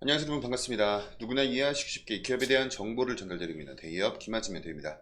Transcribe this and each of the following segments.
안녕하세요 여러분 반갑습니다. 누구나 이해하시기 쉽게 기업에 대한 정보를 전달드립니다. 대기업 김하진 멘토입니다.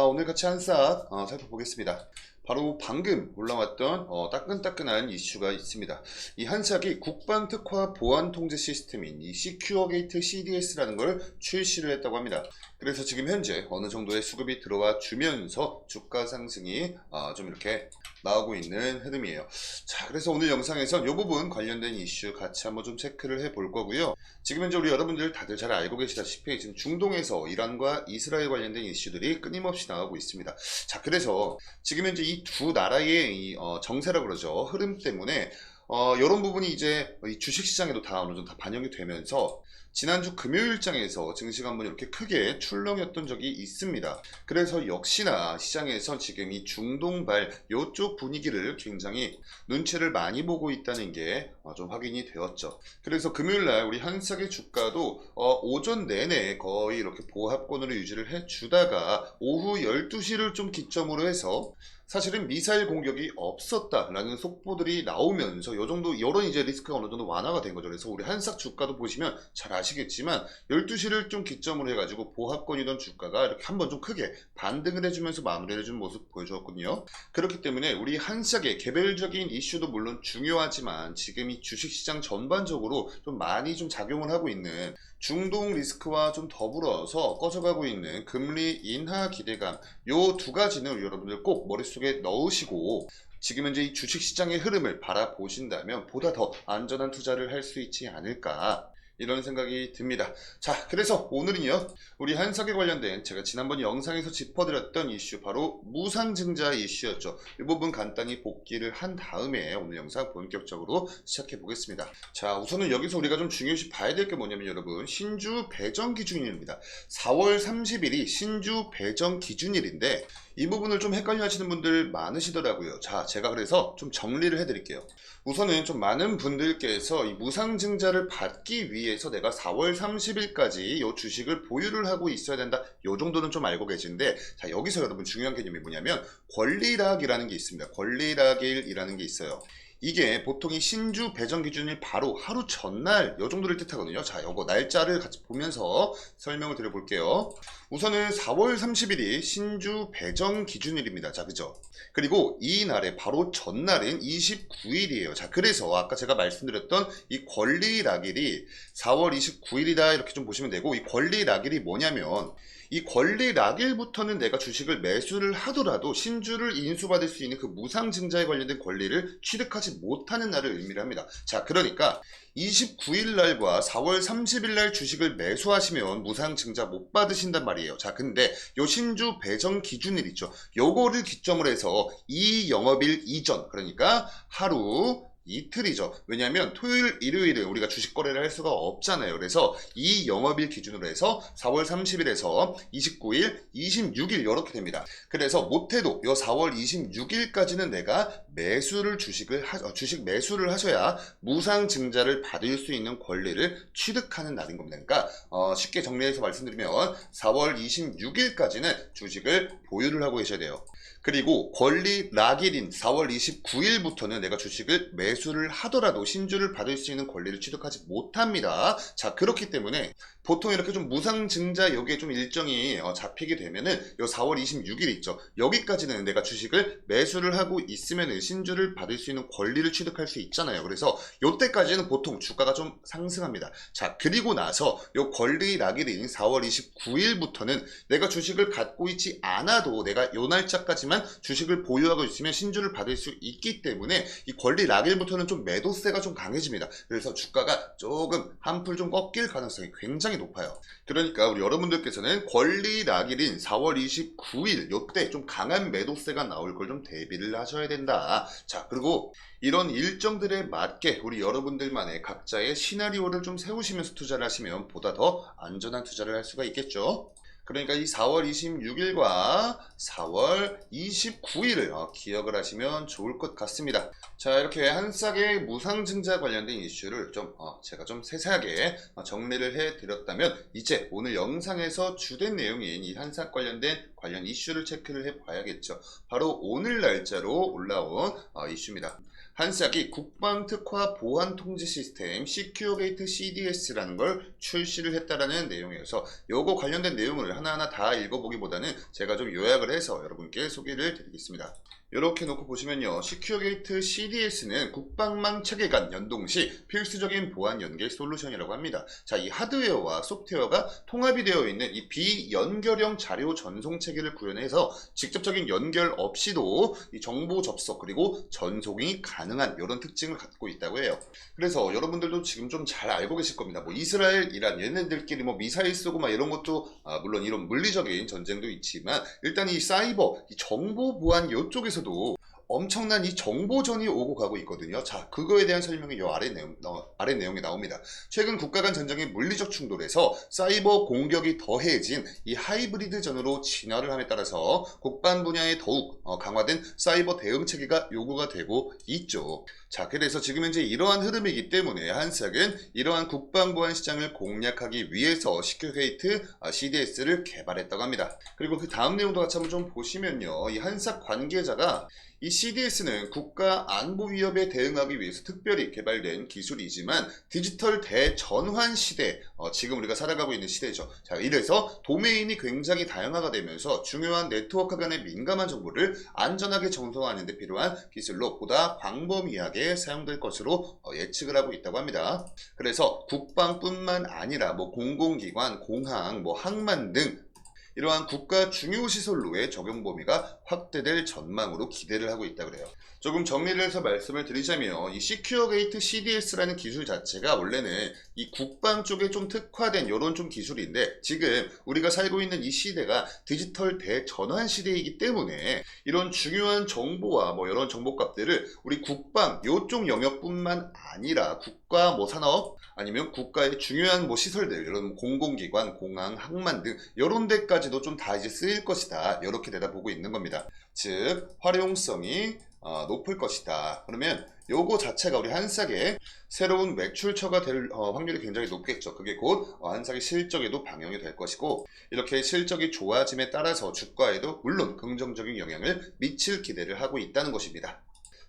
오늘 같이 한싹 살펴보겠습니다. 바로 방금 올라왔던 따끈따끈한 이슈가 있습니다. 이 한싹이 국방특화 보안통제 시스템인 이 시큐어게이트 CDS라는 걸 출시를 했다고 합니다. 그래서 지금 현재 어느 정도의 수급이 들어와 주면서 주가 상승이 좀 이렇게 나오고 있는 흐름이에요. 자, 그래서 오늘 영상에서 이 부분 관련된 이슈 같이 한번 좀 체크를 해볼 거고요. 지금 현재 우리 여러분들 다들 잘 알고 계시다시피 지금 중동에서 이란과 이스라엘 관련된 이슈들이 끊임없이 나오고 있습니다. 자, 그래서 지금 현재 이 두 나라의 정세라고 그러죠. 흐름 때문에 이런 부분이 이제 이 주식시장에도 다 어느 정도 다 반영이 되면서 지난주 금요일장에서 증시가 한번 이렇게 크게 출렁였던 적이 있습니다. 그래서 역시나 시장에선 지금 이 중동발 이쪽 분위기를 굉장히 눈치를 많이 보고 있다는 게 좀 확인이 되었죠. 그래서 금요일날 우리 한싹의 주가도 오전 내내 거의 이렇게 보합권으로 유지를 해주다가 오후 12시를 좀 기점으로 해서 사실은 미사일 공격이 없었다라는 속보들이 나오면서 요 정도 이런 이제 리스크가 어느 정도 완화가 된 거죠. 그래서 우리 한싹 주가도 보시면 잘 아시겠지만 12시를 좀 기점으로 해가지고 보합권이던 주가가 이렇게 한번 좀 크게 반등을 해주면서 마무리를 해준 모습 보여주었거든요. 그렇기 때문에 우리 한싹의 개별적인 이슈도 물론 중요하지만 지금 이 주식시장 전반적으로 좀 많이 좀 작용을 하고 있는 중동 리스크와 좀 더불어서 꺼져가고 있는 금리 인하 기대감 요 두 가지는 우리 여러분들 꼭 머릿속에 넣으시고 지금 현재 이 주식시장의 흐름을 바라보신다면 보다 더 안전한 투자를 할 수 있지 않을까 이런 생각이 듭니다. 자, 그래서 오늘은요 우리 한석에 관련된 제가 지난번 영상에서 짚어드렸던 이슈 바로 무상증자 이슈였죠. 이 부분 간단히 복기를 한 다음에 오늘 영상 본격적으로 시작해 보겠습니다. 자, 우선은 여기서 우리가 좀 중요시 봐야 될 게 뭐냐면 여러분 신주 배정 기준일입니다. 4월 30일이 신주 배정 기준일인데 이 부분을 좀 헷갈려 하시는 분들 많으시더라고요. 자, 제가 그래서 좀 정리를 해 드릴게요. 우선은 좀 많은 분들께서 이 무상증자를 받기 위해서 내가 4월 30일까지 이 주식을 보유를 하고 있어야 된다. 요 정도는 좀 알고 계신데, 자, 여기서 여러분 중요한 개념이 뭐냐면 권리락이라는 게 있습니다. 권리락일이라는 게 있어요. 이게 보통 이 신주 배정 기준일 바로 하루 전날 요 정도를 뜻하거든요. 자, 요거 날짜를 같이 보면서 설명을 드려볼게요. 우선은 4월 30일이 신주 배정 기준일입니다. 자, 그죠? 그리고 이 날에 바로 전날은 29일이에요. 자, 그래서 아까 제가 말씀드렸던 이 권리락일이 4월 29일이다 이렇게 좀 보시면 되고, 이 권리락일이 뭐냐면 이 권리락일부터는 내가 주식을 매수를 하더라도 신주를 인수받을 수 있는 그 무상증자에 관련된 권리를 취득하지 못하는 날을 의미를 합니다. 자, 그러니까 29일 날과 4월 30일 날 주식을 매수하시면 무상증자 못 받으신단 말이에요. 자, 근데 요 신주 배정 기준일 있죠. 요거를 기점으로 해서 이 영업일 이전, 그러니까 하루 이틀이죠. 왜냐하면 토요일, 일요일에 우리가 주식 거래를 할 수가 없잖아요. 그래서 이 영업일 기준으로 해서 4월 30일에서 29일, 26일 이렇게 됩니다. 그래서 못해도 요 4월 26일까지는 내가 매수를 주식 매수를 하셔야 무상 증자를 받을 수 있는 권리를 취득하는 날인 겁니다. 그러니까 쉽게 정리해서 말씀드리면 4월 26일까지는 주식을 보유를 하고 계셔야 돼요. 그리고 권리락일인 4월 29일부터는 내가 주식을 매수를 하더라도 신주를 받을 수 있는 권리를 취득하지 못합니다. 자, 그렇기 때문에 보통 이렇게 좀 무상증자 여기에 좀 일정이 잡히게 되면은 요 4월 26일 있죠. 여기까지는 내가 주식을 매수를 하고 있으면은 신주를 받을 수 있는 권리를 취득할 수 있잖아요. 그래서 요때까지는 보통 주가가 좀 상승합니다. 자, 그리고 나서 요 권리락일인 4월 29일부터는 내가 주식을 갖고 있지 않아도 내가 요 날짜까지만 주식을 보유하고 있으면 신주를 받을 수 있기 때문에 이 권리락일부터는 좀 매도세가 좀 강해집니다. 그래서 주가가 조금 한풀 좀 꺾일 가능성이 굉장히 높아요. 그러니까 우리 여러분들께서는 권리락일인 4월 29일 요때 좀 강한 매도세가 나올 걸 좀 대비를 하셔야 된다. 자, 그리고 이런 일정들에 맞게 우리 여러분들만의 각자의 시나리오를 좀 세우시면서 투자를 하시면 보다 더 안전한 투자를 할 수가 있겠죠. 그러니까 이 4월 26일과 4월 29일을 기억을 하시면 좋을 것 같습니다. 자, 이렇게 한싹의 무상증자 관련된 이슈를 좀 제가 좀 세세하게 정리를 해드렸다면 이제 오늘 영상에서 주된 내용인 이 한싹 관련된 이슈를 체크를 해봐야겠죠. 바로 오늘 날짜로 올라온 이슈입니다. 한싹이 국방특화 보안 통제 시스템 시큐어게이트 CDS라는 걸 출시를 했다라는 내용이어서 요거 관련된 내용을 하나하나 다 읽어보기보다는 제가 좀 요약을 해서 여러분께 소개를 드리겠습니다. 이렇게 놓고 보시면요, 시큐어게이트 CDS는 국방망 체계 간 연동 시 필수적인 보안 연계 솔루션이라고 합니다. 자, 이 하드웨어와 소프트웨어가 통합이 되어 있는 이 비연결형 자료 전송 체계를 구현해서 직접적인 연결 없이도 이 정보 접속 그리고 전송이 가능한 이런 특징을 갖고 있다고 해요. 그래서 여러분들도 지금 좀 잘 알고 계실 겁니다. 뭐 이스라엘, 이란 얘네들끼리 뭐 미사일 쏘고 막 이런 것도 물론 이런 물리적인 전쟁도 있지만 일단 이 사이버, 이 정보 보안 이쪽에서도 엄청난 이 정보전이 오고 가고 있거든요. 자, 그거에 대한 설명이 이 아래 내용에 나옵니다. 최근 국가 간 전쟁의 물리적 충돌에서 사이버 공격이 더해진 이 하이브리드전으로 진화를 함에 따라서 국방 분야에 더욱 강화된 사이버 대응 체계가 요구가 되고 있죠. 자, 그래서 지금 현재 이러한 흐름이기 때문에 한싹은 이러한 국방보안 시장을 공략하기 위해서 시큐게이트 CDS를 개발했다고 합니다. 그리고 그 다음 내용도 같이 한번 좀 보시면요, 이 한싹 관계자가 이 CDS는 국가 안보 위협에 대응하기 위해서 특별히 개발된 기술이지만 디지털 대전환 시대, 지금 우리가 살아가고 있는 시대죠. 자, 이래서 도메인이 굉장히 다양화가 되면서 중요한 네트워크 간의 민감한 정보를 안전하게 전송하는 데 필요한 기술로 보다 광범위하게 사용될 것으로 예측을 하고 있다고 합니다. 그래서 국방뿐만 아니라 뭐 공공기관, 공항, 뭐 항만 등 이러한 국가 중요 시설로의 적용 범위가 확대될 전망으로 기대를 하고 있다 그래요. 조금 정리를 해서 말씀을 드리자면 이 시큐어게이트 CDS라는 기술 자체가 원래는 이 국방 쪽에 좀 특화된 이런 좀 기술인데, 지금 우리가 살고 있는 이 시대가 디지털 대전환 시대이기 때문에 이런 중요한 정보와 뭐 이런 정보값들을 우리 국방 요쪽 영역뿐만 아니라 국가 뭐 산업 아니면 국가의 중요한 뭐 시설들, 이런 공공기관, 공항, 항만 등 이런 데까지도 좀 다 이제 쓰일 것이다, 이렇게 내다보고 있는 겁니다. 즉 활용성이 높을 것이다. 그러면 요거 자체가 우리 한싹의 새로운 매출처가 될 확률이 굉장히 높겠죠. 그게 곧 한싹의 실적에도 반영이 될 것이고, 이렇게 실적이 좋아짐에 따라서 주가에도 물론 긍정적인 영향을 미칠 기대를 하고 있다는 것입니다.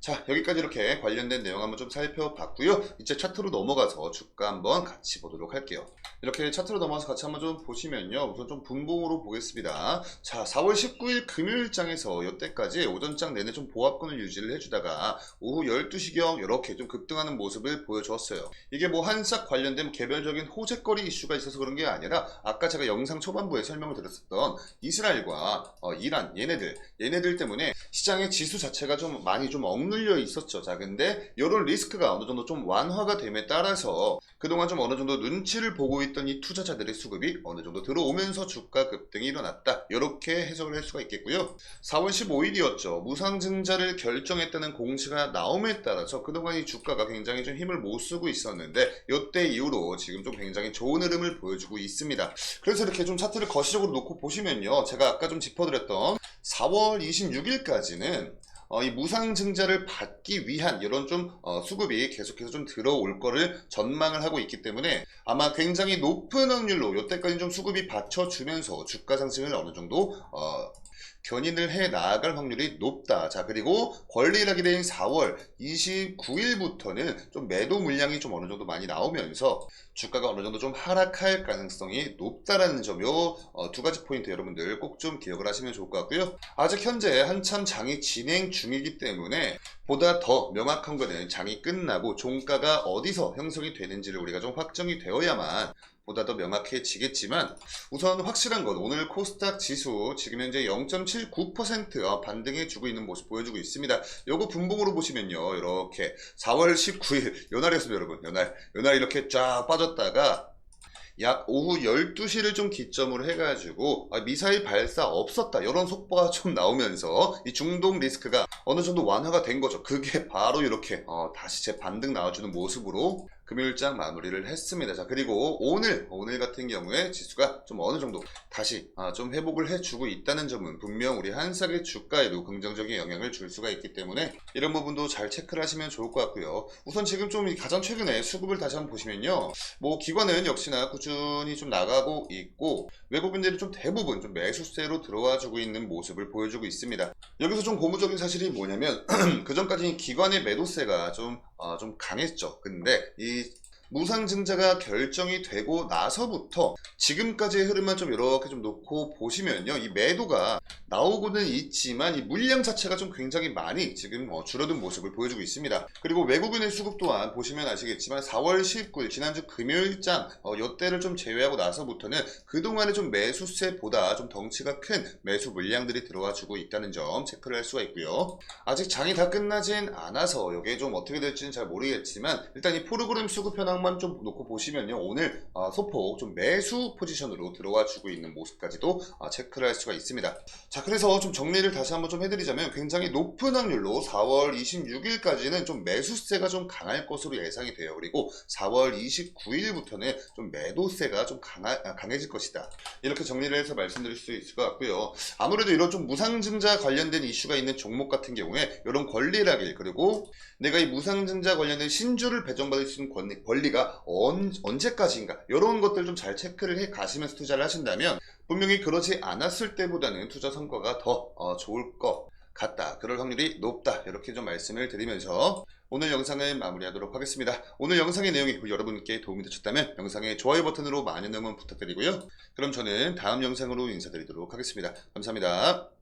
자, 여기까지 이렇게 관련된 내용 한번 좀 살펴봤고요. 이제 차트로 넘어가서 주가 한번 같이 보도록 할게요. 이렇게 차트로 넘어가서 같이 한번 좀 보시면요, 우선 좀 분봉으로 보겠습니다. 자, 4월 19일 금요일장에서 이때까지 오전장 내내 좀 보합권을 유지를 해주다가 오후 12시경 이렇게 좀 급등하는 모습을 보여주었어요. 이게 뭐 한싹 관련된 개별적인 호재거리 이슈가 있어서 그런 게 아니라 아까 제가 영상 초반부에 설명을 드렸었던 이스라엘과 이란 얘네들 때문에 시장의 지수 자체가 좀 많이 좀 억눌려 있었죠. 자, 근데 이런 리스크가 어느 정도 좀 완화가 됨에 따라서 그동안 좀 어느 정도 눈치를 보고 있던 이 투자자들의 수급이 어느 정도 들어오면서 주가 급등이 일어났다, 이렇게 해석을 할 수가 있겠고요. 4월 15일이었죠. 무상증자를 결정했다는 공시가 나옴에 따라서 그동안 이 주가가 굉장히 좀 힘을 못 쓰고 있었는데 이때 이후로 지금 좀 굉장히 좋은 흐름을 보여주고 있습니다. 그래서 이렇게 좀 차트를 거시적으로 놓고 보시면요, 제가 아까 좀 짚어드렸던 4월 26일까지는 이 무상증자를 받기 위한 이런 좀 수급이 계속해서 좀 들어올 거를 전망을 하고 있기 때문에 아마 굉장히 높은 확률로 이때까지 좀 수급이 받쳐주면서 주가 상승을 어느 정도 견인을 해 나아갈 확률이 높다. 자, 그리고 권리일하게 된 4월 29일부터는 좀 매도 물량이 좀 어느 정도 많이 나오면서 주가가 어느 정도 좀 하락할 가능성이 높다라는 점, 요 두 가지 포인트 여러분들 꼭 좀 기억을 하시면 좋을 것 같고요. 아직 현재 한참 장이 진행 중이기 때문에 보다 더 명확한 거는 장이 끝나고 종가가 어디서 형성이 되는지를 우리가 좀 확정이 되어야만 보다 더 명확해지겠지만, 우선 확실한 건 오늘 코스닥 지수 지금 현재 0.79% 반등해주고 있는 모습 보여주고 있습니다. 요거 분봉으로 보시면요, 이렇게 4월 19일 요날이었습니다. 여러분, 요날 이렇게 쫙 빠졌다가 약 오후 12시를 좀 기점으로 해가지고 미사일 발사 없었다, 이런 속보가 좀 나오면서 이 중동 리스크가 어느 정도 완화가 된 거죠. 그게 바로 이렇게 다시 재반등 나와주는 모습으로 금요일장 마무리를 했습니다. 자, 그리고 오늘 같은 경우에 지수가 좀 어느 정도 다시 좀 회복을 해주고 있다는 점은 분명 우리 한삭의 주가에도 긍정적인 영향을 줄 수가 있기 때문에 이런 부분도 잘 체크를 하시면 좋을 것 같고요. 우선 지금 좀 가장 최근에 수급을 다시 한번 보시면요. 뭐 기관은 역시나 꾸준히 좀 나가고 있고 외국인들이 좀 대부분 좀 매수세로 들어와 주고 있는 모습을 보여주고 있습니다. 여기서 좀 고무적인 사실이 뭐냐면 그 전까지 기관의 매도세가 좀 강했죠. 근데 이 무상증자가 결정이 되고 나서부터 지금까지의 흐름만 좀 이렇게 좀 놓고 보시면요. 이 매도가 나오고는 있지만 이 물량 자체가 좀 굉장히 많이 지금 줄어든 모습을 보여주고 있습니다. 그리고 외국인의 수급 또한 보시면 아시겠지만 4월 19일 지난주 금요일장 이때를 좀 제외하고 나서부터는 그동안에 좀 매수세보다 좀 덩치가 큰 매수 물량들이 들어와 주고 있다는 점 체크를 할 수가 있고요. 아직 장이 다 끝나진 않아서 이게 좀 어떻게 될지는 잘 모르겠지만 일단 이 프로그램 수급 현황만 좀 놓고 보시면요. 오늘 소폭 좀 매수 포지션으로 들어와 주고 있는 모습까지도 체크를 할 수가 있습니다. 자, 그래서 좀 정리를 다시 한번 좀 해드리자면 굉장히 높은 확률로 4월 26일까지는 좀 매수세가 좀 강할 것으로 예상이 돼요. 그리고 4월 29일부터는 좀 매도세가 좀 강해질 것이다. 이렇게 정리를 해서 말씀드릴 수 있을 것 같고요. 아무래도 이런 좀 무상증자 관련된 이슈가 있는 종목 같은 경우에 이런 권리락일 그리고 내가 이 무상증자 관련된 신주를 배정받을 수 있는 권리가 언제까지인가 이런 것들 좀 잘 체크를 해 가시면서 투자를 하신다면 분명히 그러지 않았을 때보다는 투자 성과가 더 좋을 것 같다. 그럴 확률이 높다. 이렇게 좀 말씀을 드리면서 오늘 영상을 마무리하도록 하겠습니다. 오늘 영상의 내용이 여러분께 도움이 되셨다면 영상의 좋아요 버튼으로 많은 응원 부탁드리고요. 그럼 저는 다음 영상으로 인사드리도록 하겠습니다. 감사합니다.